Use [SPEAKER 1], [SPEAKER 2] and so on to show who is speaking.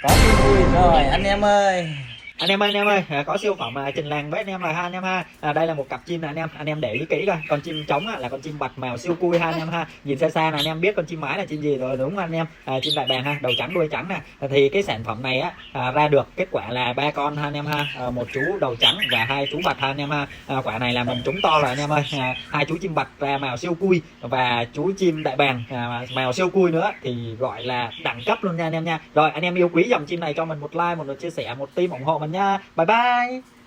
[SPEAKER 1] Có tin vui rồi anh em ơi.
[SPEAKER 2] Anh em ơi, có siêu phẩm trình làng với anh em rồi ha anh em ha. Đây là một cặp chim nè anh em để ý kỹ coi. Con chim trống là con chim bạch màu siêu cui ha anh em ha. Nhìn xa xa là anh em biết con chim mái là chim gì rồi đúng không anh em? Chim đại bàng ha, đầu trắng đuôi trắng nè. Thì cái sản phẩm này ra được kết quả là ba con ha anh em ha. Một chú đầu trắng và hai chú bạch ha anh em ha. Quả này là mình trúng to rồi anh em ơi. Hai chú chim bạch ra màu siêu cui và chú chim đại bàng màu siêu cui nữa, thì gọi là đẳng cấp luôn nha anh em nha. Rồi anh em yêu quý dòng chim này cho mình một like, một lượt chia sẻ, một tim ủng hộ mình nha. Bye bye.